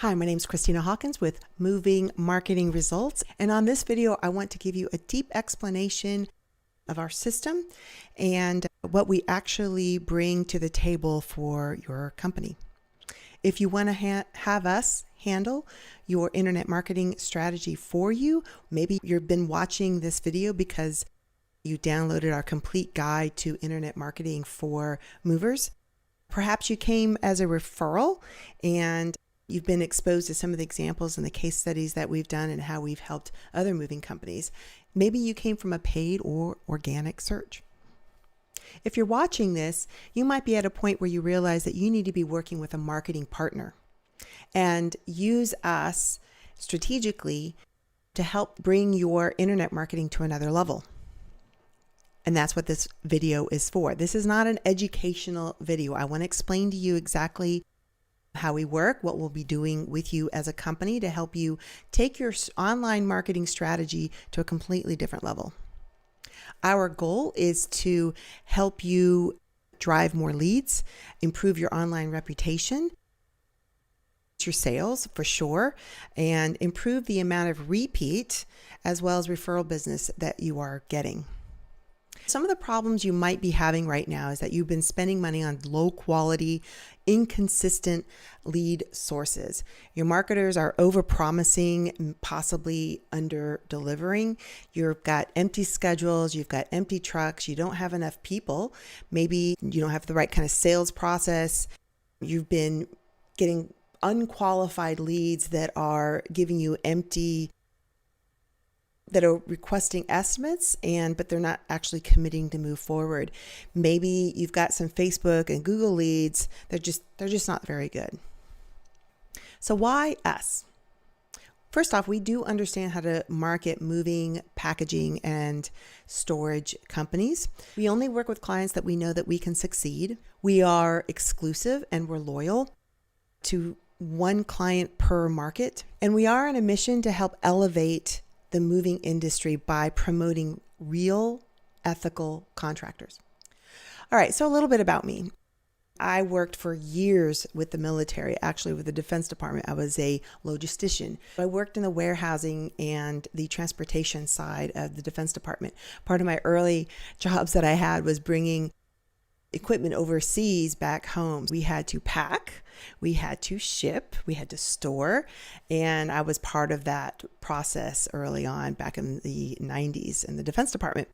Hi, my name is Christina Hawkins with Moving Marketing Results. And on this video, I want to give you a deep explanation of our system and what we actually bring to the table for your company. If you want to have us handle your internet marketing strategy for you, maybe you've been watching this video because you downloaded our complete guide to internet marketing for movers. Perhaps you came as a referral and you've been exposed to some of the examples and the case studies that we've done and how we've helped other moving companies. Maybe you came from a paid or organic search. If you're watching this, you might be at a point where you realize that you need to be working with a marketing partner and use us strategically to help bring your internet marketing to another level. And that's what this video is for. This is not an educational video. I want to explain to you exactly how we work, what we'll be doing with you as a company to help you take your online marketing strategy to a completely different level. Our goal is to help you drive more leads, improve your online reputation, your sales for sure, and improve the amount of repeat as well as referral business that you are getting. Some of the problems you might be having right now is that you've been spending money on low quality, inconsistent lead sources. Your marketers are over-promising, possibly under-delivering. You've got empty schedules, you've got empty trucks, you don't have enough people. Maybe you don't have the right kind of sales process. You've been getting unqualified leads that are giving you that are requesting estimates but they're not actually committing to move forward. Maybe you've got some Facebook and Google leads. They're just not very good. So why us? First off, we do understand how to market moving, packaging, and storage companies. We only work with clients that we know that we can succeed. We are exclusive and we're loyal to one client per market. And we are on a mission to help elevate the moving industry by promoting real ethical contractors. All right, so a little bit about me. I worked for years with the military, actually with the Defense Department. I was a logistician. I worked in the warehousing and the transportation side of the Defense Department. Part of my early jobs that I had was bringing equipment overseas back home. We had to pack, we had to ship, we had to store, and I was part of that process early on back in the 90s in the Defense Department.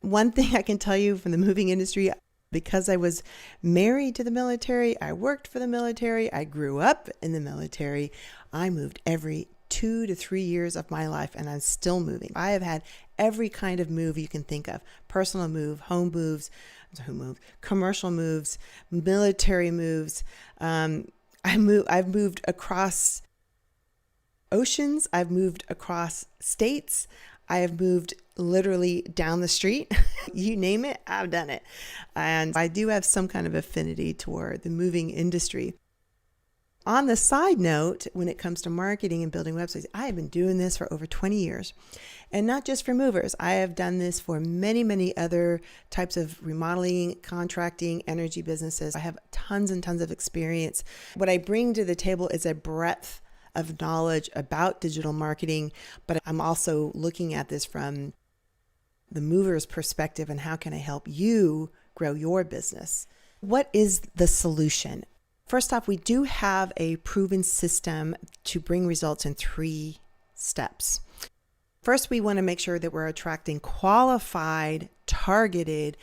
One thing I can tell you from the moving industry, because I was married to the military, I worked for the military, I grew up in the military, I moved every 2 to 3 years of my life, and I'm still moving. I have had every kind of move you can think of: personal move, home moves, commercial moves, military moves. I've moved across oceans. I've moved across states. I have moved literally down the street. You name it, I've done it. And I do have some kind of affinity toward the moving industry. On the side note, when it comes to marketing and building websites, I have been doing this for over 20 years. And not just for movers. I have done this for many, many other types of remodeling, contracting, energy businesses. I have tons and tons of experience. What I bring to the table is a breadth of knowledge about digital marketing, but I'm also looking at this from the mover's perspective and how can I help you grow your business? What is the solution? First off, we do have a proven system to bring results in 3 steps. First, we want to make sure that we're attracting qualified, targeted,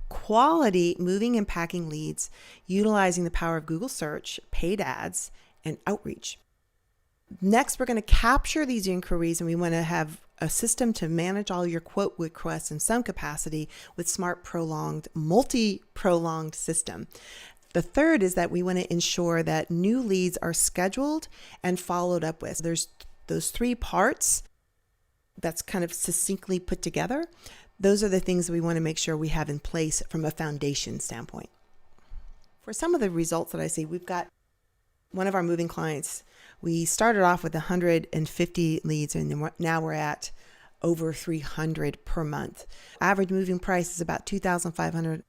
quality moving and packing leads, utilizing the power of Google search, paid ads, and outreach. Next, we're going to capture these inquiries, and we want to have a system to manage all your quote requests in some capacity with smart multi-pronged system. The third is that we want to ensure that new leads are scheduled and followed up with. There's those 3 parts that's kind of succinctly put together. Those are the things that we want to make sure we have in place from a foundation standpoint. For some of the results that I see, we've got one of our moving clients. We started off with 150 leads, and now we're at over 300 per month. Average moving price is about $2,500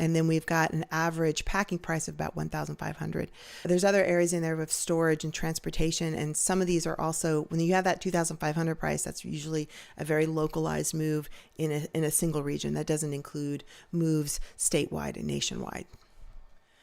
And then we've got an average packing price of about $1,500. There's other areas in there with storage and transportation. And some of these are also, when you have that $2,500 price, that's usually a very localized move in a single region. That doesn't include moves statewide and nationwide.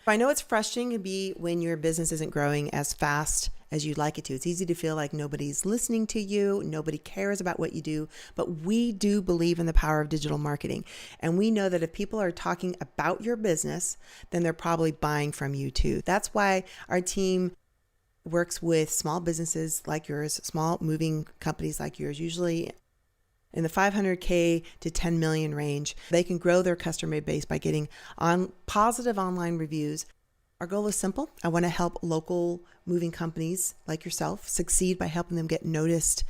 I know it's frustrating to be when your business isn't growing as fast as you'd like it to. It's easy to feel like nobody's listening to you, nobody cares about what you do, but we do believe in the power of digital marketing. And we know that if people are talking about your business, then they're probably buying from you too. That's why our team works with small businesses like yours, small moving companies like yours, usually in the 500K to 10 million range. They can grow their customer base by getting on positive online reviews. Our goal is simple. I want to help local moving companies like yourself succeed by helping them get noticed,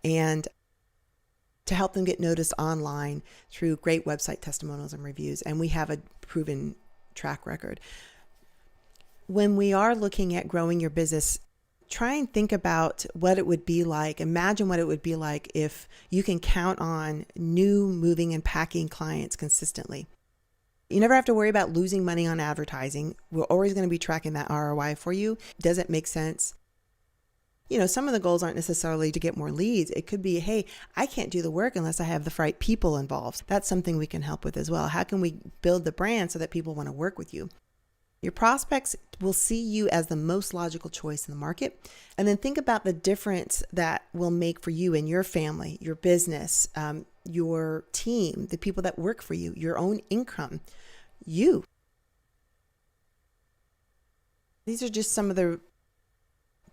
and to help them get noticed online through great website testimonials and reviews. And we have a proven track record. When we are looking at growing your business, try and think about what it would be like. Imagine what it would be like if you can count on new moving and packing clients consistently. You never have to worry about losing money on advertising. We're always going to be tracking that ROI for you. Does it make sense? Some of the goals aren't necessarily to get more leads. It could be, hey, I can't do the work unless I have the right people involved. That's something we can help with as well. How can we build the brand so that people want to work with you? Your prospects will see you as the most logical choice in the market. And then think about the difference that will make for you and your family, your business, your team, the people that work for you, your own income, you. These are just some of the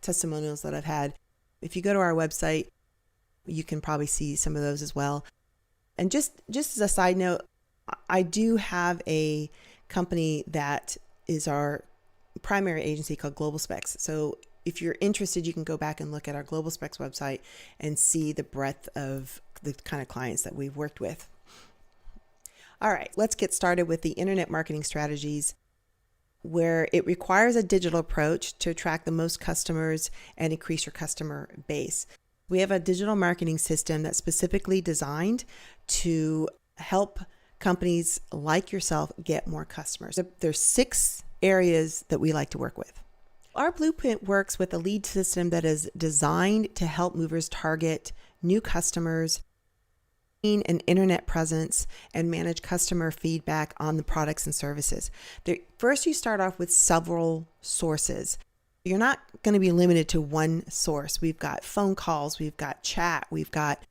testimonials that I've had. If you go to our website, you can probably see some of those as well. And just as a side note, I do have a company that is our primary agency called Global Specs. So if you're interested, you can go back and look at our Global Specs website and see the breadth of the kind of clients that we've worked with. All right, let's get started with the internet marketing strategies, where it requires a digital approach to attract the most customers and increase your customer base. We have a digital marketing system that's specifically designed to help companies like yourself get more customers. There's 6 areas that we like to work with. Our blueprint works with a lead system that is designed to help movers target new customers, an internet presence, and manage customer feedback on the products and services. First, you start off with several sources. You're not going to be limited to one source. We've got phone calls, we've got chat, we've got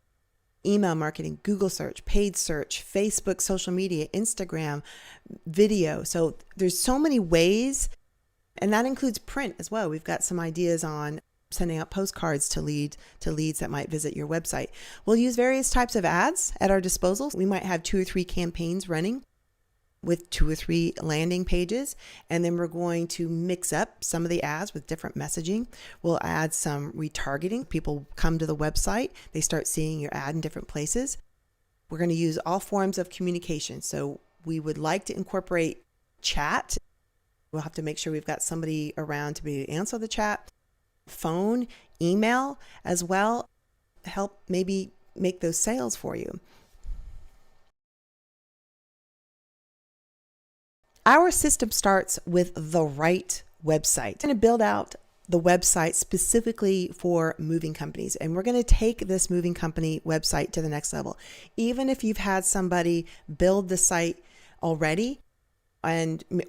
email marketing, Google search, paid search, Facebook, social media, Instagram, video. So there's so many ways, and that includes print as well. We've got some ideas on sending out postcards to leads that might visit your website. We'll use various types of ads at our disposal. We might have 2 or 3 campaigns running with 2 or 3 landing pages, and then we're going to mix up some of the ads with different messaging. We'll add some retargeting. People come to the website, they start seeing your ad in different places. We're going to use all forms of communication. So we would like to incorporate chat. We'll have to make sure we've got somebody around to be able to answer the chat. Phone, email as well, help maybe make those sales for you. Our system starts with the right website. We're going to build out the website specifically for moving companies, and we're going to take this moving company website to the next level. Even if you've had somebody build the site already,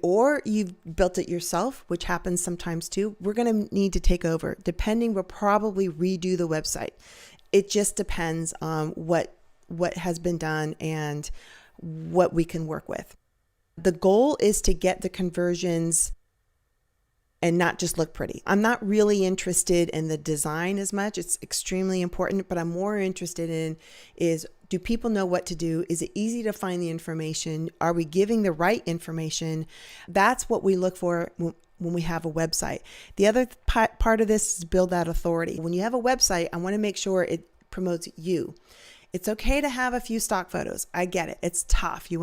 or you've built it yourself, which happens sometimes too, we're going to need to take over. Depending, we'll probably redo the website. It just depends on what has been done and what we can work with. The goal is to get the conversions and not just look pretty. I'm not really interested in the design as much. It's extremely important, but I'm more interested in is, do people know what to do? Is it easy to find the information? Are we giving the right information? That's what we look for when we have a website. The other part of this is build that authority. When you have a website, I want to make sure it promotes you. It's okay to have a few stock photos. I get it. It's tough. You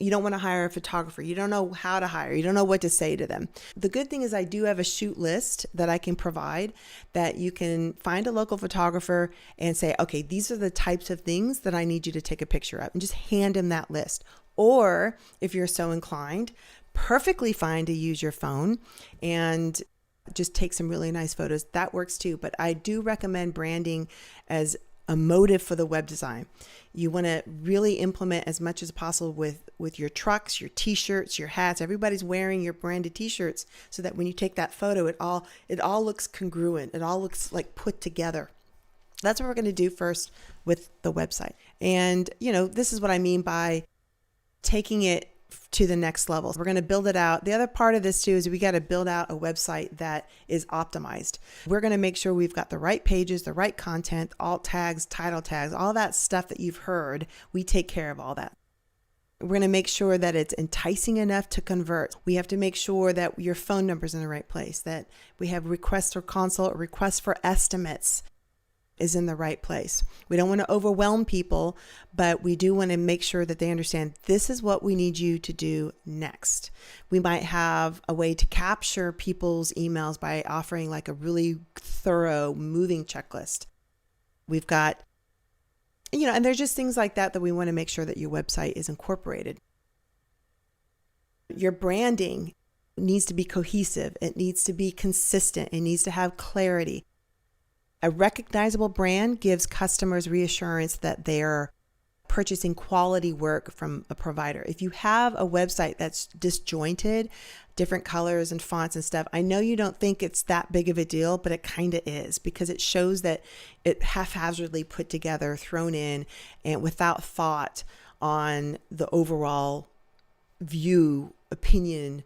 don't want to hire a photographer. You don't know how to hire. You don't know what to say to them. The good thing is I do have a shoot list that I can provide, that you can find a local photographer and say, okay, these are the types of things that I need you to take a picture of, and just hand them that list. Or if you're so inclined, perfectly fine to use your phone and just take some really nice photos. That works too. But I do recommend branding as a motive for the web design. You want to really implement as much as possible with your trucks, your t-shirts, your hats. Everybody's wearing your branded t-shirts so that when you take that photo, it all looks congruent. It all looks like put together. That's what we're going to do first with the website. And, this is what I mean by taking it to the next level. We're going to build it out. The other part of this too is we got to build out a website that is optimized. We're going to make sure we've got the right pages, the right content, alt tags, title tags, all that stuff that you've heard. We take care of all that. We're going to make sure that it's enticing enough to convert. We have to make sure that your phone number's in the right place, that we have requests for consult or requests for estimates is in the right place. We don't want to overwhelm people, but we do want to make sure that they understand this is what we need you to do next. We might have a way to capture people's emails by offering like a really thorough moving checklist. We've got, and there's just things like that we want to make sure that your website is incorporated. Your branding needs to be cohesive. It needs to be consistent. It needs to have clarity. A recognizable brand gives customers reassurance that they're purchasing quality work from a provider. If you have a website that's disjointed, different colors and fonts and stuff, I know you don't think it's that big of a deal, but it kind of is, because it shows that it haphazardly put together, thrown in, and without thought on the overall view, opinion,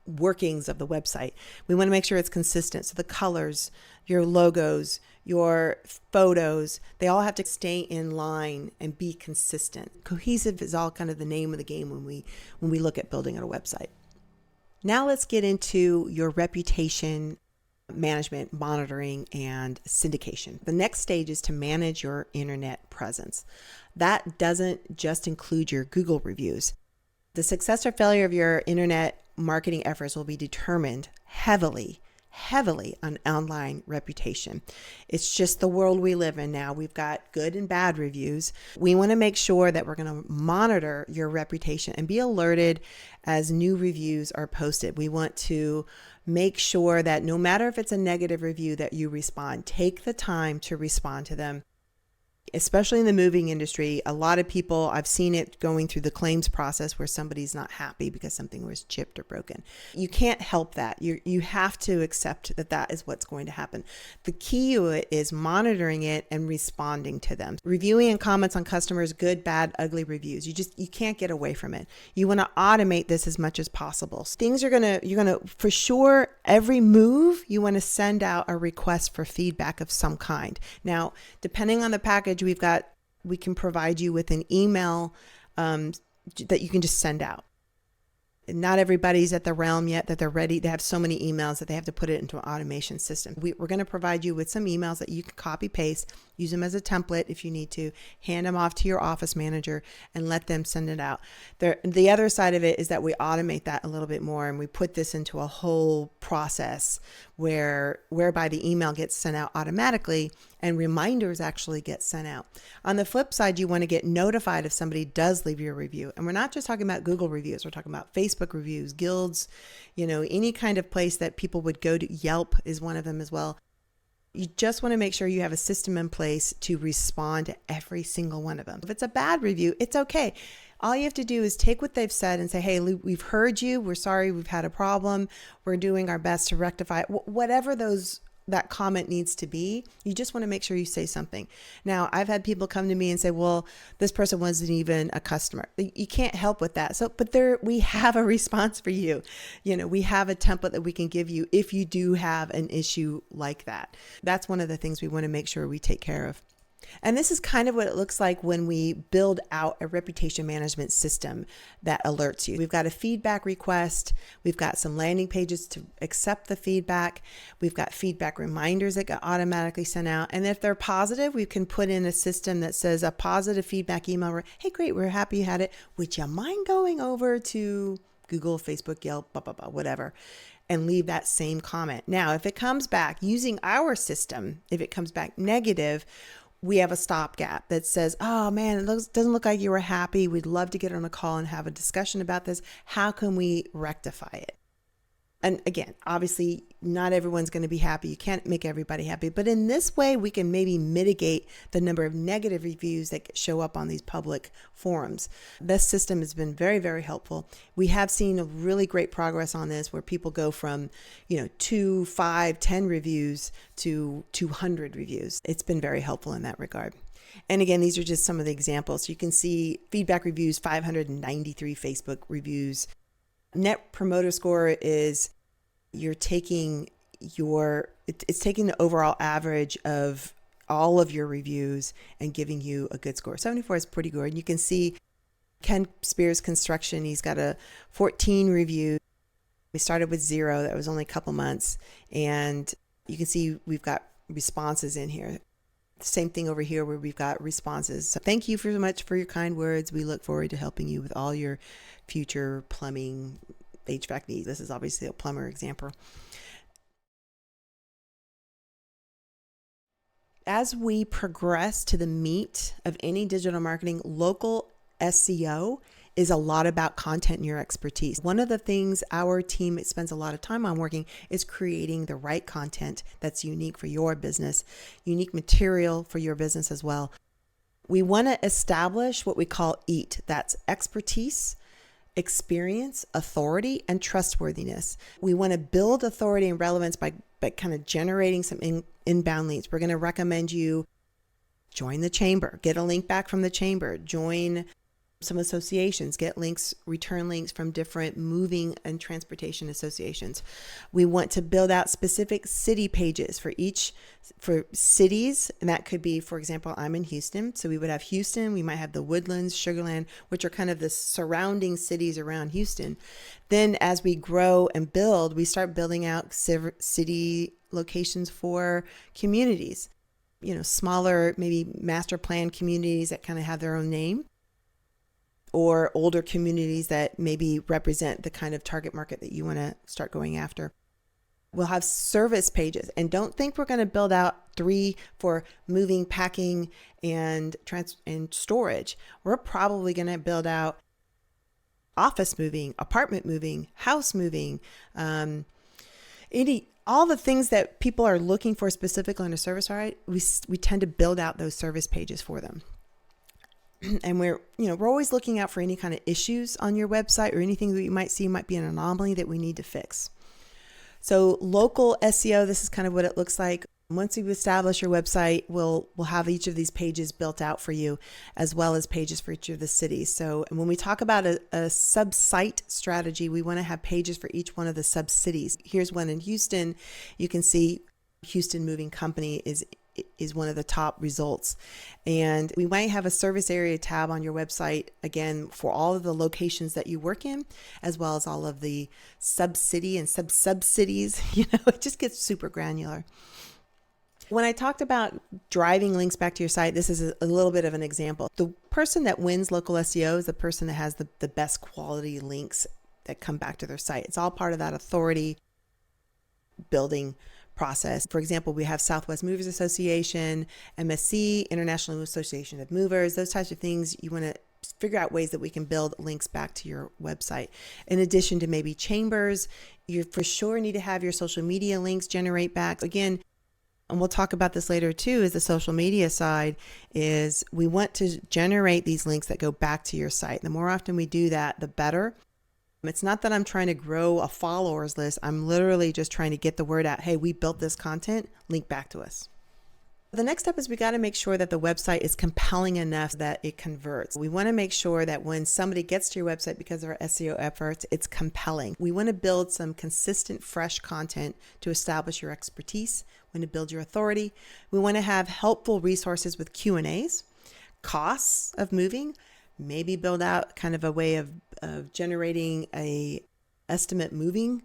workings of the website. We want to make sure it's consistent. So the colors, your logos, your photos, they all have to stay in line and be consistent. Cohesive is all kind of the name of the game when we look at building a website. Now let's get into your reputation management, monitoring, and syndication. The next stage is to manage your internet presence. That doesn't just include your Google reviews. The success or failure of your internet marketing efforts will be determined heavily on online reputation. It's just the world we live in now. We've got good and bad reviews. We want to make sure that we're going to monitor your reputation and be alerted as new reviews are posted. We want to make sure that no matter if it's a negative review that you respond, take the time to respond to them. Especially in the moving industry, a lot of people, I've seen it going through the claims process where somebody's not happy because something was chipped or broken. You can't help that. You have to accept that is what's going to happen. The key to it is monitoring it and responding to them. Reviewing and comments on customers' good, bad, ugly reviews. You can't get away from it. You want to automate this as much as possible. You're going to, for sure, every move, you want to send out a request for feedback of some kind. Now, depending on the package, we can provide you with an email that you can just send out. Not everybody's at the realm yet that they're ready. They have so many emails that they have to put it into an automation system. We're going to provide you with some emails that you can copy paste, use them as a template if you need to, hand them off to your office manager and let them send it out. The other side of it is that we automate that a little bit more, and we put this into a whole process whereby the email gets sent out automatically and reminders actually get sent out. On the flip side, you want to get notified if somebody does leave you a review. And we're not just talking about Google reviews. We're talking about Facebook reviews, guilds, any kind of place that people would go to. Yelp is one of them as well. You just want to make sure you have a system in place to respond to every single one of them. If it's a bad review, it's okay. All you have to do is take what they've said and say, hey, we've heard you. We're sorry. We've had a problem. We're doing our best to rectify it. Whatever that comment needs to be, you just want to make sure you say something. Now, I've had people come to me and say, well, this person wasn't even a customer. You can't help with that. But we have a response for you. We have a template that we can give you if you do have an issue like that. That's one of the things we want to make sure we take care of. And this is kind of what it looks like when we build out a reputation management system that alerts you. We've got a feedback request. We've got some landing pages to accept the feedback. We've got feedback reminders that get automatically sent out. And if they're positive, we can put in a system that says a positive feedback email. Hey, great, we're happy you had it. Would you mind going over to Google, Facebook, Yelp, blah, blah, blah, whatever, and leave that same comment. Now, if it comes back using our system, if it comes back negative, we have a stopgap that says, oh man, doesn't look like you were happy. We'd love to get on a call and have a discussion about this. How can we rectify it? And again, obviously, not everyone's going to be happy. You can't make everybody happy. But in this way, we can maybe mitigate the number of negative reviews that show up on these public forums. This system has been very, very helpful. We have seen a really great progress on this where people go from, 2, 5, 10 reviews to 200 reviews. It's been very helpful in that regard. And again, these are just some of the examples. So you can see feedback reviews, 593 Facebook reviews. Net Promoter Score is it's taking the overall average of all of your reviews and giving you a good score. 74 is pretty good. You can see Ken Spears Construction, he's got a 14 review. We started with 0. That was only a couple months. And you can see we've got responses in here. Same thing over here where we've got responses. So thank you so much for your kind words. We look forward to helping you with all your future plumbing, HVAC needs. This is obviously a plumber example. As we progress to the meat of any digital marketing, local SEO is a lot about content and your expertise. One of the things our team spends a lot of time on working is creating the right content that's unique for your business, unique material for your business as well. We want to establish what we call EAT. That's expertise, experience, authority, and trustworthiness. We want to build authority and relevance by kind of generating some inbound leads. We're going to recommend you join the chamber, get a link back from the chamber, join some associations, get links, return links from different moving and transportation associations. We want to build out specific city pages for cities. And that could be, for example, I'm in Houston. So we would have Houston, we might have the Woodlands, Sugar Land, which are kind of the surrounding cities around Houston. Then as we grow and build, we start building out city locations for communities, smaller, maybe master plan communities that kind of have their own name, or older communities that maybe represent the kind of target market that you want to start going after. We'll have service pages, and don't think we're going to build out 3 for moving, packing, and storage. We're probably going to build out office moving, apartment moving, house moving, all the things that people are looking for specifically on a service site. We tend to build out those service pages for them. And we're always looking out for any kind of issues on your website or anything that you might see might be an anomaly that we need to fix. So local SEO, this is kind of what it looks like. Once you establish your website, we'll have each of these pages built out for you, as well as pages for each of the cities. So when we talk about a sub-site strategy, we want to have pages for each one of the sub-cities. Here's one in Houston. You can see Houston Moving Company is one of the top results. And we might have a service area tab on your website, again, for all of the locations that you work in, as well as all of the sub-city and sub-cities. It just gets super granular. When I talked about driving links back to your site, this is a little bit of an example. The person that wins local SEO is the person that has the best quality links that come back to their site. It's all part of that authority building process. For example, we have Southwest Movers Association, MSC, International Association of Movers, those types of things. You want to figure out ways that we can build links back to your website. In addition to maybe chambers, you for sure need to have your social media links generate back. Again, and we'll talk about this later too, is the social media side is we want to generate these links that go back to your site. The more often we do that, the better. It's not that I'm trying to grow a followers list. I'm literally just trying to get the word out. Hey, we built this content, link back to us. The next step is we got to make sure that the website is compelling enough that it converts. We want to make sure that when somebody gets to your website because of our SEO efforts, it's compelling. We want to build some consistent, fresh content to establish your expertise. We want to build your authority. We want to have helpful resources with Q&As, costs of moving, maybe build out kind of a way of generating a estimate moving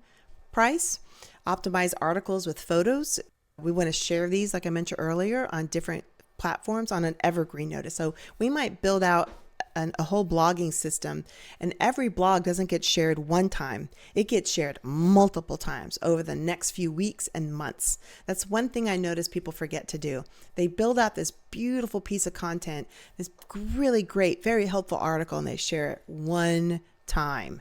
price, optimize articles with photos. We want to share these, like I mentioned earlier, on different platforms on an evergreen notice. So we might build out a whole blogging system, and every blog doesn't get shared one time. It gets shared multiple times over the next few weeks and months. That's one thing I notice people forget to do. They build out this beautiful piece of content, this really great, very helpful article, and they share it one time.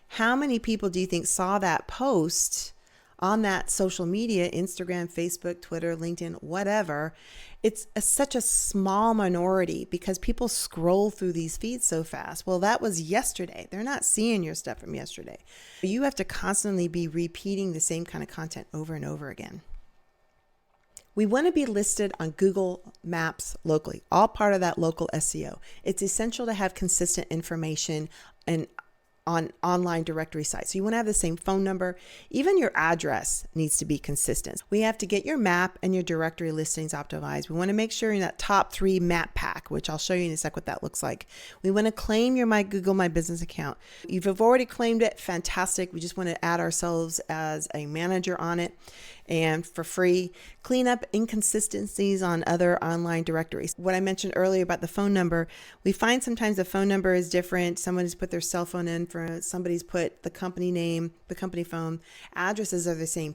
How many people do you think saw that post on that social media, Instagram, Facebook, Twitter, LinkedIn, whatever? It's such a small minority because people scroll through these feeds so fast. Well, that was yesterday. They're not seeing your stuff from yesterday. You have to constantly be repeating the same kind of content over and over again. We want to be listed on Google Maps locally, all part of that local SEO. It's essential to have consistent information and on online directory sites. So you want to have the same phone number. Even your address needs to be consistent. We have to get your map and your directory listings optimized. We want to make sure in that top 3 map pack, which I'll show you in a sec what that looks like. We want to claim your Google My Business account. If you've already claimed it, fantastic. We just want to add ourselves as a manager on it. And for free, clean up inconsistencies on other online directories. What I mentioned earlier about the phone number, we find sometimes the phone number is different. Somebody's put their cell phone in, for somebody's put the company name, the company phone. Addresses are the same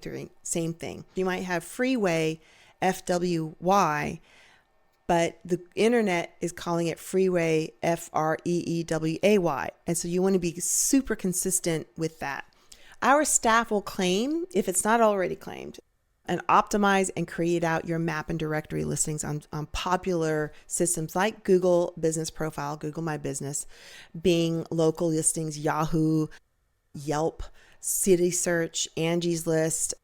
thing. You might have Freeway, FWY, but the internet is calling it Freeway, FREEWAY. And so you want to be super consistent with that. Our staff will claim, if it's not already claimed, and optimize and create out your map and directory listings on popular systems like Google Business Profile, Google My Business, Bing, local listings, Yahoo, Yelp, City Search, Angie's List,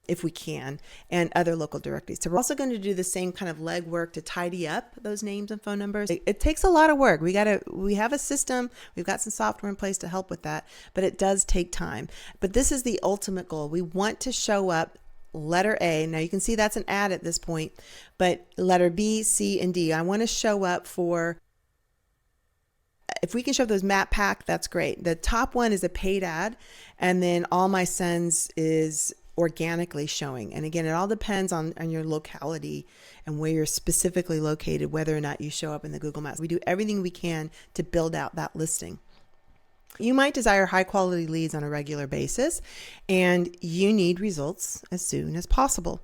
if we can, and other local directories. So we're also going to do the same kind of legwork to tidy up those names and phone numbers. It takes a lot of work. We have a system, we've got some software in place to help with that, but it does take time. But this is the ultimate goal. We want to show up letter A. Now you can see that's an ad at this point, but letter B, C, and D. I want to show up for, if we can show those map pack, that's great. The top one is a paid ad, and then All My Sons is organically showing. And again, it all depends on your locality and where you're specifically located, whether or not you show up in the Google Maps. We do everything we can to build out that listing. You might desire high quality leads on a regular basis, and you need results as soon as possible.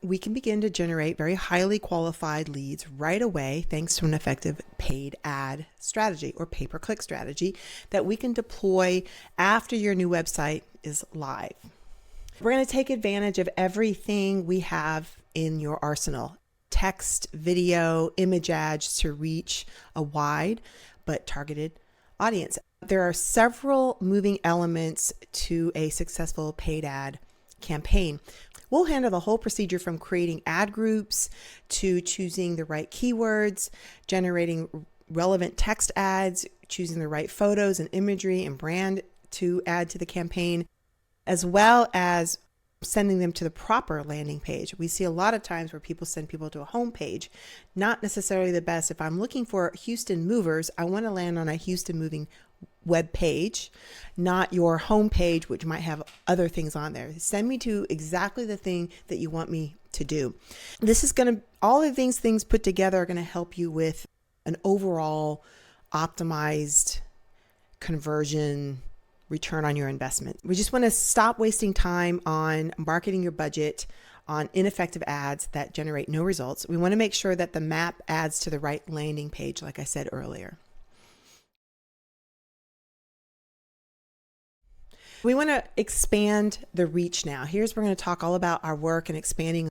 We can begin to generate very highly qualified leads right away thanks to an effective paid ad strategy or pay-per-click strategy that we can deploy after your new website is live. We're going to take advantage of everything we have in your arsenal: text, video, image ads to reach a wide but targeted audience. There are several moving elements to a successful paid ad campaign. We'll handle the whole procedure from creating ad groups to choosing the right keywords, generating relevant text ads, choosing the right photos and imagery and brand to add to the campaign, as well as sending them to the proper landing page. We see a lot of times where people send people to a home page, not necessarily the best. If I'm looking for Houston movers, I want to land on a Houston moving web page, not your home page, which might have other things on there. Send me to exactly the thing that you want me to do. This is going to, all of these things put together are going to help you with an overall optimized conversion return on your investment. We just want to stop wasting time on marketing your budget on ineffective ads that generate no results. We want to make sure that the map adds to the right landing page, like I said earlier. We want to expand the reach now. We're going to talk all about our work and expanding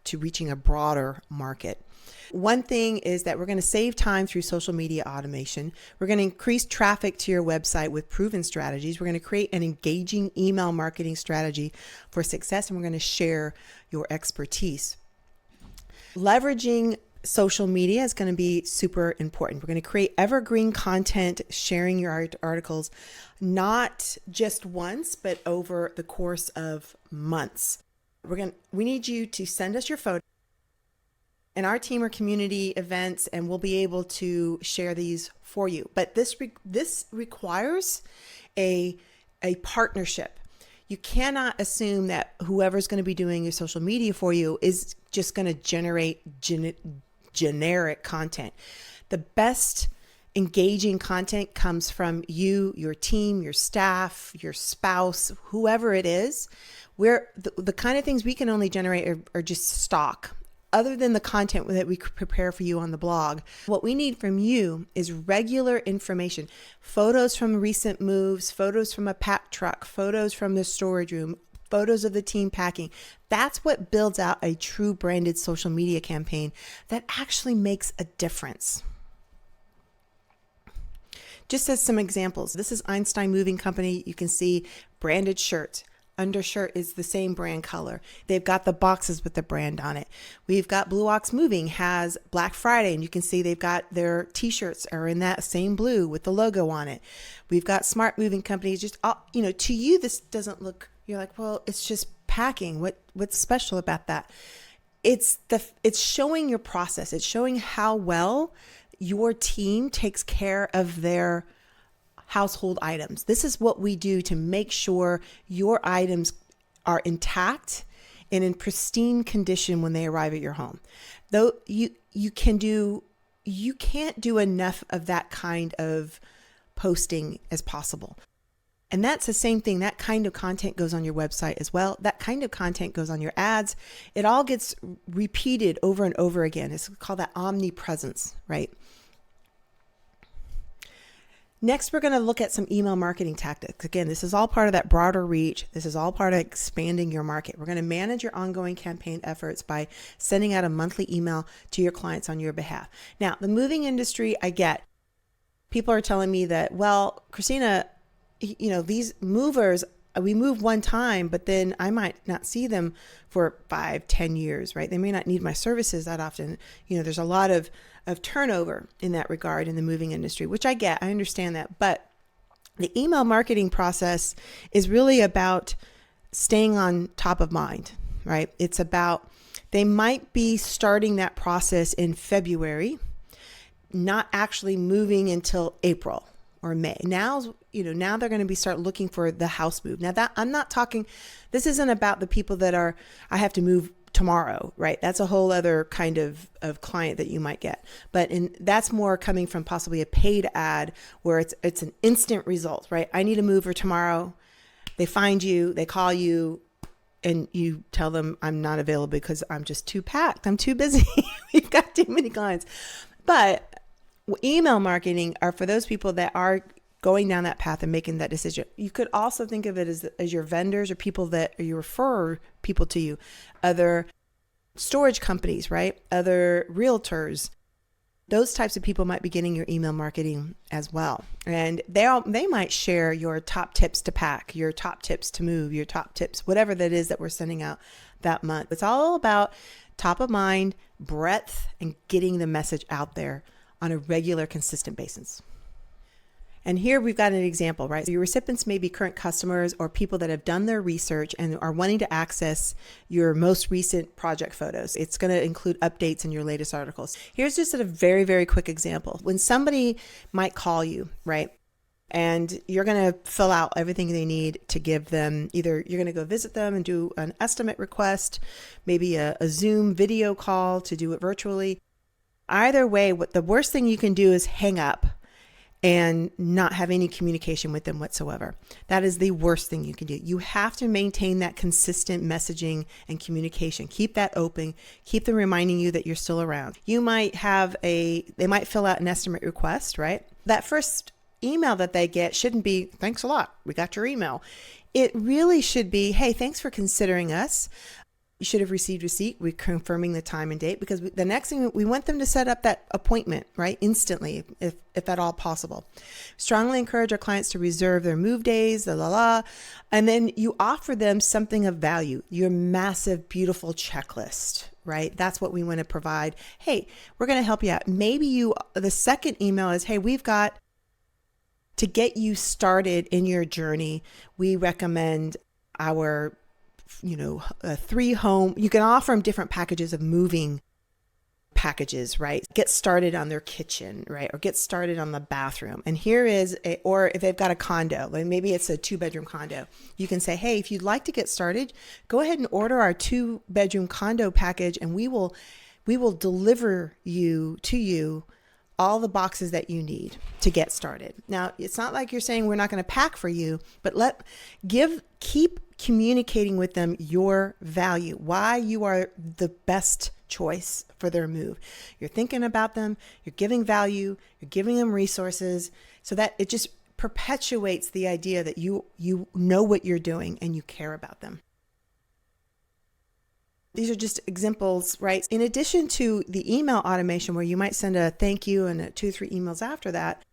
to reaching a broader market. One thing is that we're going to save time through social media automation. We're going to increase traffic to your website with proven strategies. We're going to create an engaging email marketing strategy for success, and we're going to share your expertise. Leveraging social media is going to be super important. We're going to create evergreen content, sharing your articles, not just once, but over the course of months. We need you to send us your photo and our team or community events, and we'll be able to share these for you. But this requires a partnership. You cannot assume that whoever's going to be doing your social media for you is just going to generate generic content. The best engaging content comes from you, your team, your staff, your spouse, whoever it is. Where the kind of things we can only generate are just stock. Other than the content that we prepare for you on the blog, what we need from you is regular information, photos from recent moves, photos from a pack truck, photos from the storage room, photos of the team packing. That's what builds out a true branded social media campaign that actually makes a difference. Just as some examples, this is Einstein Moving Company. You can see branded shirts. Undershirt is the same brand color. They've got the boxes with the brand on it. We've got Blue Ox Moving has Black Friday, and you can see they've got their t-shirts are in that same blue with the logo on it. We've got Smart Moving Companies. Just, to you, this doesn't look, you're like, well, it's just packing. What's special about that? It's showing your process. It's showing how well your team takes care of their household items. This is what we do to make sure your items are intact and in pristine condition when they arrive at your home. Though you can't do enough of that kind of posting as possible. And that's the same thing. That kind of content goes on your website as well. That kind of content goes on your ads. It all gets repeated over and over again. It's called that omnipresence, right? Next, we're going to look at some email marketing tactics. Again, this is all part of that broader reach. This is all part of expanding your market. We're going to manage your ongoing campaign efforts by sending out a monthly email to your clients on your behalf. Now, the moving industry, I get. People are telling me that, well, Christina, these movers, we move one time, but then I might not see them for 5-10 years, right? They may not need my services that often. There's a lot of turnover in that regard in the moving industry, which I get, I understand that. But the email marketing process is really about staying on top of mind, right? It's about, they might be starting that process in February, not actually moving until April or May. Now they're going to start looking for the house move. Now that I'm not talking, this isn't about the people that I have to move tomorrow, right? That's a whole other kind of client that you might get. But that's more coming from possibly a paid ad where it's an instant result, right? I need a mover tomorrow. They find you, they call you, and you tell them I'm not available because I'm just too packed. I'm too busy. We've got too many clients. But email marketing are for those people that are going down that path and making that decision. You could also think of it as your vendors or people that you refer people to you, other storage companies, right? Other realtors. Those types of people might be getting your email marketing as well. And they might share your top tips to pack, your top tips to move, your top tips, whatever that is that we're sending out that month. It's all about top of mind, breadth, and getting the message out there on a regular, consistent basis. And here we've got an example, right? So your recipients may be current customers or people that have done their research and are wanting to access your most recent project photos. It's going to include updates in your latest articles. Here's just a very, very quick example. When somebody might call you, right? And you're going to fill out everything they need to give them. Either you're going to go visit them and do an estimate request, maybe a Zoom video call to do it virtually. Either way, what the worst thing you can do is hang up and not have any communication with them whatsoever. That is the worst thing you can do. You have to maintain that consistent messaging and communication. Keep that open. Keep them reminding you that you're still around. You might they might fill out an estimate request, right? That first email that they get shouldn't be, thanks a lot, we got your email. It really should be, hey, thanks for considering us. You should have received receipt. We're confirming the time and date because the next thing we want them to set up that appointment, right? Instantly, if at all possible. Strongly encourage our clients to reserve their move days, and then you offer them something of value, your massive, beautiful checklist, right? That's what we want to provide. Hey, we're going to help you out. Maybe the second email is, hey, we've got to get you started in your journey. We recommend our 3 home, you can offer them different packages of moving packages, right? Get started on their kitchen, right? Or get started on the bathroom. And here is or if they've got a condo, like maybe it's a 2-bedroom condo, you can say, hey, if you'd like to get started, go ahead and order our 2-bedroom condo package and we will deliver to you all the boxes that you need to get started. Now, it's not like you're saying we're not going to pack for you, but keep communicating with them your value, why you are the best choice for their move. You're thinking about them, you're giving value, you're giving them resources, so that it just perpetuates the idea that you know what you're doing and you care about them. These are just examples, right? In addition to the email automation where you might send a thank you and 2 or 3 emails after that,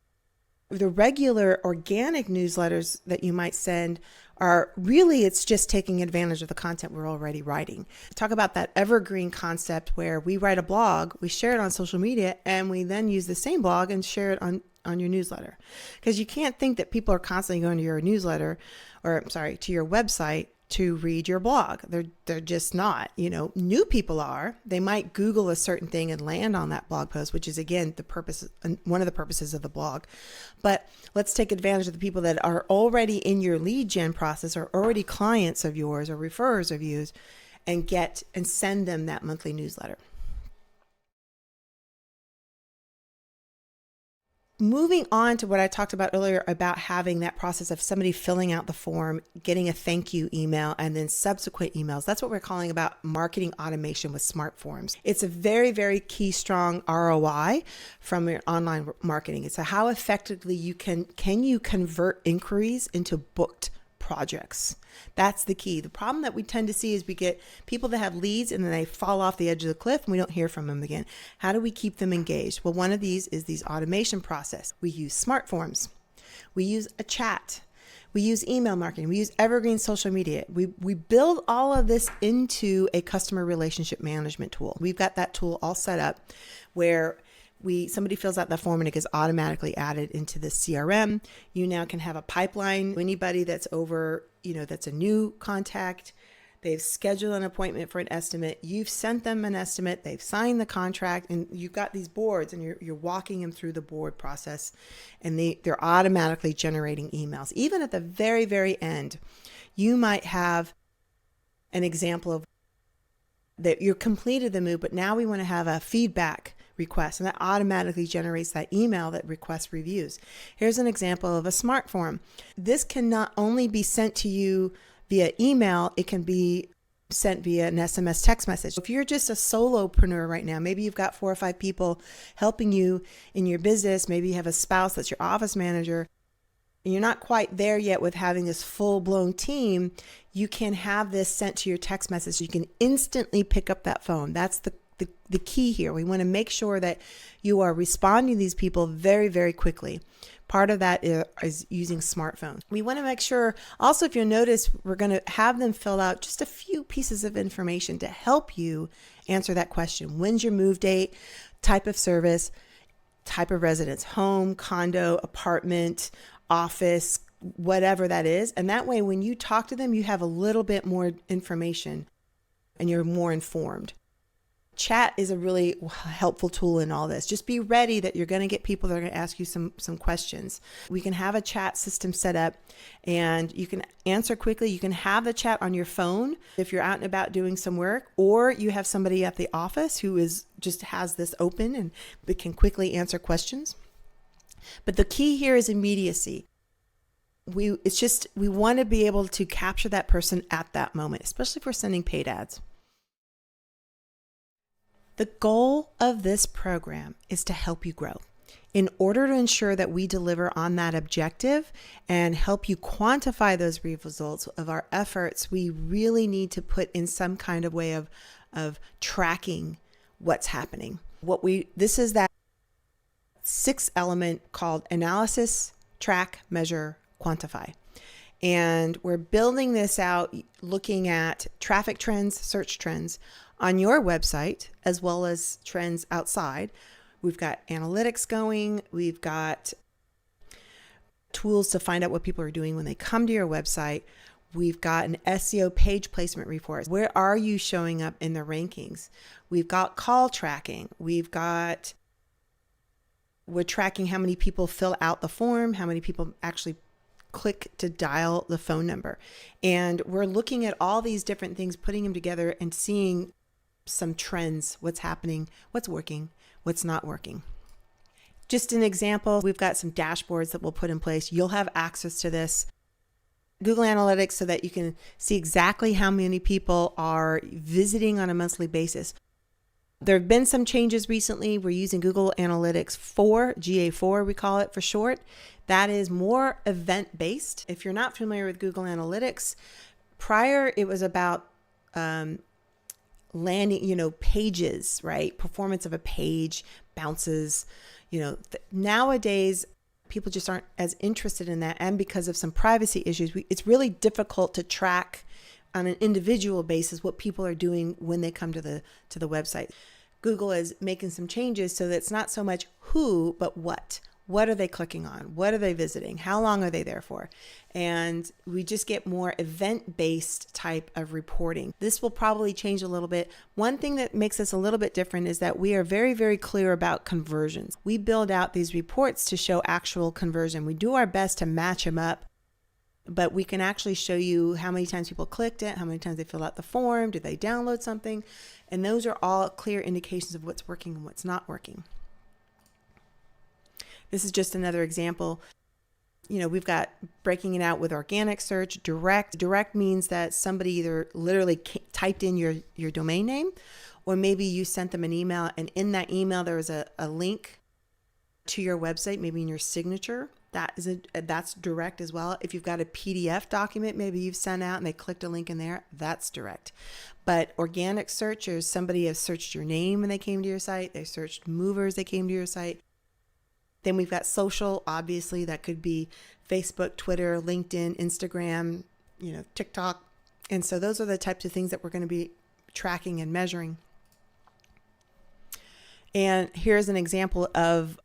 the regular organic newsletters that you might send are really, it's just taking advantage of the content we're already writing. Talk about that evergreen concept where we write a blog, we share it on social media, and we then use the same blog and share it on your newsletter. Because you can't think that people are constantly going to your newsletter, to your website to read your blog. They're just not. New people are. They might Google a certain thing and land on that blog post, which is again one of the purposes of the blog. But let's take advantage of the people that are already in your lead gen process, or already clients of yours or referrers of yours, and send them that monthly newsletter. Moving on to what I talked about earlier about having that process of somebody filling out the form, getting a thank you email, and then subsequent emails. That's what we're calling about marketing automation with smart forms. It's a very, very key, strong ROI from your online marketing. It's how effectively can you convert inquiries into booked projects. That's the key. The problem that we tend to see is we get people that have leads and then they fall off the edge of the cliff and we don't hear from them again. How do we keep them engaged? Well, one of these is these automation process. We use smart forms. We use a chat. We use email marketing. We use evergreen social media. We build all of this into a customer relationship management tool. We've got that tool all set up where somebody fills out the form and it gets automatically added into the CRM. You now can have a pipeline. Anybody that's that's a new contact, they've scheduled an appointment for an estimate. You've sent them an estimate. They've signed the contract, and you've got these boards, and you're walking them through the board process, and they're automatically generating emails. Even at the very, very end, you might have an example of that you completed the move, but now we want to have a feedback request, and that automatically generates that email that requests reviews. Here's an example of a smart form. This can not only be sent to you via email, it can be sent via an SMS text message. If you're just a solopreneur right now, maybe you've got 4 or 5 people helping you in your business, maybe you have a spouse that's your office manager, and you're not quite there yet with having this full-blown team, you can have this sent to your text message. You can instantly pick up that phone. That's the key here. We want to make sure that you are responding to these people very, very quickly. Part of that is using smartphones. We want to make sure, also, if you'll notice, we're going to have them fill out just a few pieces of information to help you answer that question. When's your move date? Type of service, type of residence, home, condo, apartment, office, whatever that is. And that way, when you talk to them, you have a little bit more information and you're more informed. Chat is a really helpful tool in all this. Just be ready that you're going to get people that are going to ask you some questions. We can have a chat system set up and you can answer quickly. You can have the chat on your phone if you're out and about doing some work, or you have somebody at the office who just has this open and they can quickly answer questions. But the key here is immediacy. We want to be able to capture that person at that moment, especially if we're sending paid ads. The goal of this program is to help you grow. In order to ensure that we deliver on that objective and help you quantify those results of our efforts, we really need to put in some kind of way of tracking what's happening. This is that 6 element called analysis, track, measure, quantify. And we're building this out looking at traffic trends, search trends on your website, as well as trends outside. We've got analytics going. We've got tools to find out what people are doing when they come to your website. We've got an SEO page placement report. Where are you showing up in the rankings? We've got call tracking. We're tracking how many people fill out the form, how many people actually click to dial the phone number. And we're looking at all these different things, putting them together and seeing some trends, what's happening, what's working, what's not working. Just an example, we've got some dashboards that we'll put in place. You'll have access to this Google Analytics so that you can see exactly how many people are visiting on a monthly basis. There have been some changes recently. We're using Google Analytics 4, GA4 we call it for short. That is more event-based. If you're not familiar with Google Analytics, prior it was about landing, pages, right? Performance of a page, bounces, nowadays people just aren't as interested in that. And because of some privacy issues, it's really difficult to track on an individual basis what people are doing when they come to the website. Google is making some changes so that it's not so much who, but what. What are they clicking on? What are they visiting? How long are they there for? And we just get more event-based type of reporting. This will probably change a little bit. One thing that makes us a little bit different is that we are very, very clear about conversions. We build out these reports to show actual conversion. We do our best to match them up, but we can actually show you how many times people clicked it, how many times they filled out the form, did they download something? And those are all clear indications of what's working and what's not working. This is just another example. We've got breaking it out with organic search, direct. Direct means that somebody either literally typed in your domain name, or maybe you sent them an email, and in that email there was a link to your website, maybe in your signature. That's direct as well. If you've got a PDF document, maybe you've sent out and they clicked a link in there, that's direct. But organic search is somebody has searched your name and they came to your site. They searched movers, they came to your site. Then we've got social, obviously that could be Facebook, Twitter, LinkedIn, Instagram, TikTok. And so those are the types of things that we're going to be tracking and measuring. And here's an example of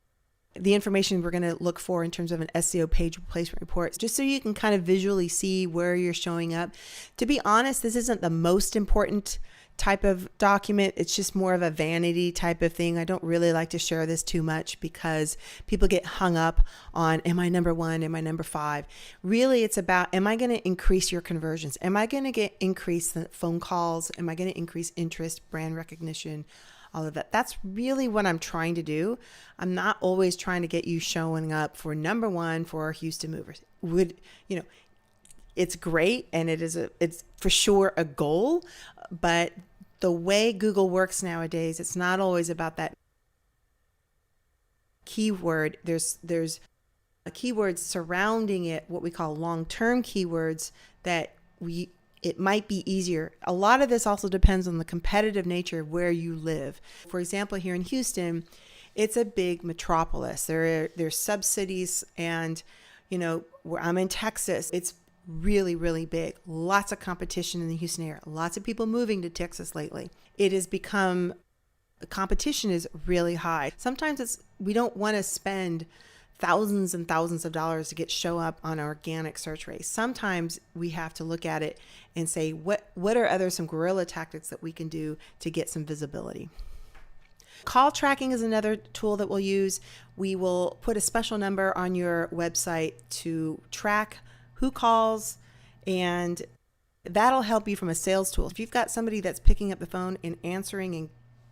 the information we're going to look for in terms of an SEO page replacement report, just so you can kind of visually see where you're showing up. To be honest, this isn't the most important type of document. It's just more of a vanity type of thing. I don't really like to share this too much because people get hung up on, am I number 1? Am I number 5? Really, it's about, am I going to increase your conversions? Am I going to increase the phone calls? Am I going to increase interest, brand recognition? All of that. That's really what I'm trying to do. I'm not always trying to get you showing up for number 1 for Houston Movers. It's great and it's for sure a goal, but the way Google works nowadays, it's not always about that keyword. There's keywords surrounding it, what we call long-term keywords, that it might be easier. A lot of this also depends on the competitive nature of where you live. For example, here in Houston, it's a big metropolis. There's sub-cities, and where I'm in Texas, it's really, really big. Lots of competition in the Houston area. Lots of people moving to Texas lately. It has become, the competition is really high. Sometimes we don't want to spend thousands and thousands of dollars to show up on an organic search race. Sometimes we have to look at it and say, what are some guerrilla tactics that we can do to get some visibility? Call tracking is another tool that we'll use. We will put a special number on your website to track who calls, and that'll help you from a sales tool. If you've got somebody that's picking up the phone and answering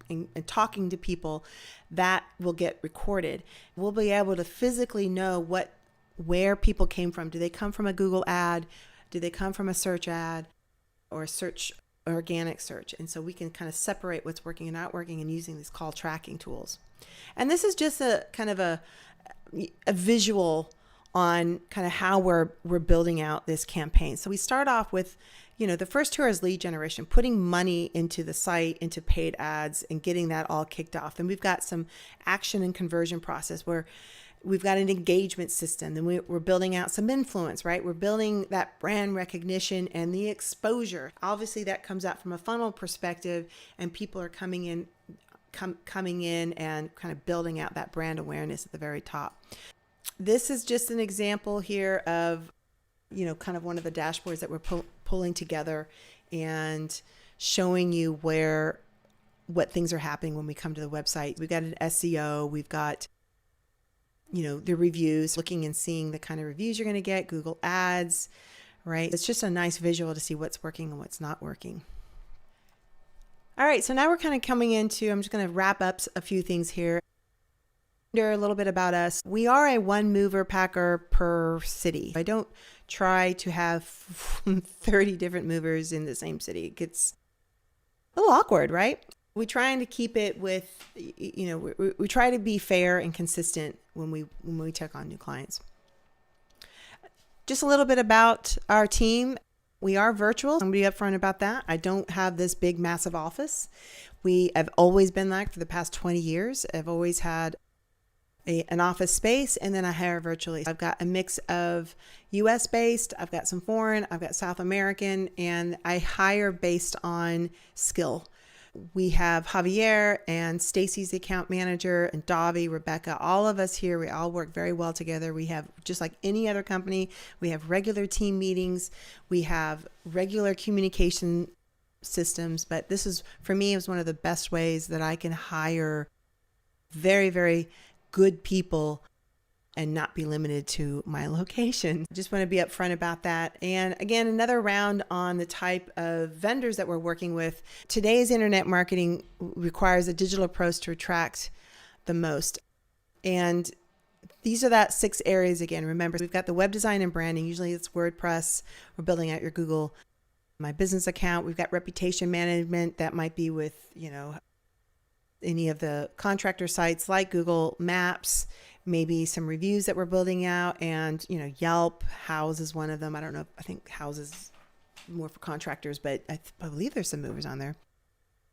and talking to people, that will get recorded. We'll be able to physically know where people came from. Do they come from a Google ad? Do they come from a search ad or organic search? And so we can kind of separate what's working and not working and using these call tracking tools. And this is just a kind of a visual on kind of how we're building out this campaign. So we start off with, the first 2 is lead generation, putting money into the site, into paid ads, and getting that all kicked off. Then we've got some action and conversion process where we've got an engagement system. Then we're building out some influence, right? We're building that brand recognition and the exposure. Obviously, that comes out from a funnel perspective, and people are coming in and kind of building out that brand awareness at the very top. This is just an example here of, kind of one of the dashboards that we're pulling together and showing you what things are happening when we come to the website. We've got an SEO, we've got, the reviews, looking and seeing the kind of reviews you're going to get, Google Ads, right? It's just a nice visual to see what's working and what's not working. All right, so now we're kind of coming into, I'm just going to wrap up a few things here. A little bit about us. We are a one mover packer per city. I don't try to have 30 different movers in the same city. It gets a little awkward, right? We're trying to keep it with, we try to be fair and consistent when we take on new clients. Just a little bit about our team. We are virtual. I'm going to be upfront about that. I don't have this big, massive office. We have always been like for the past 20 years. I've always had an office space, and then I hire virtually. I've got a mix of US based, I've got some foreign, I've got South American, and I hire based on skill. We have Javier and Stacy's the account manager, and Davi, Rebecca, all of us here, we all work very well together. We have, just like any other company, we have regular team meetings, we have regular communication systems, but this is, for me, it was one of the best ways that I can hire very, very good people and not be limited to my location. Just want to be upfront about that. And again, another round on the type of vendors that we're working with. Today's internet marketing requires a digital approach to attract the most. And these are that 6 areas again. Remember, we've got the web design and branding. Usually it's WordPress. We're building out your Google My Business account. We've got reputation management. That might be with, any of the contractor sites like Google Maps, maybe some reviews that we're building out, and Yelp. Houzz is one of them. I don't know. I think Houzz is more for contractors, but I believe there's some movers on there.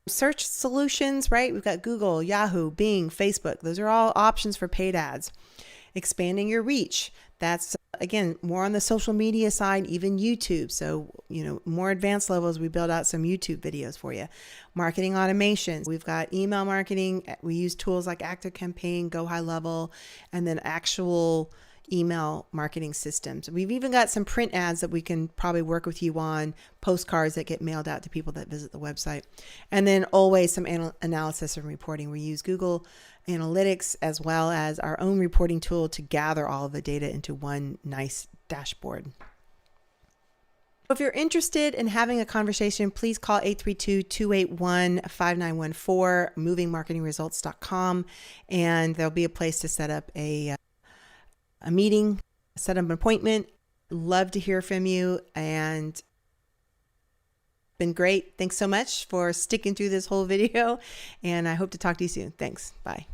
Search solutions, right? We've got Google, Yahoo, Bing, Facebook. Those are all options for paid ads. Expanding your reach. That's, again, more on the social media side, even YouTube. So, more advanced levels, we build out some YouTube videos for you. Marketing automations. We've got email marketing. We use tools like ActiveCampaign, Go High Level, and then actual email marketing systems. We've even got some print ads that we can probably work with you on, postcards that get mailed out to people that visit the website. And then always some analysis and reporting. We use Google Analytics as well as our own reporting tool to gather all of the data into one nice dashboard. If you're interested in having a conversation, please call 832-281-5914, movingmarketingresults.com, and there'll be a place to set up a meeting, set up an appointment. Love to hear from you, and been great. Thanks so much for sticking through this whole video, and I hope to talk to you soon. Thanks. Bye.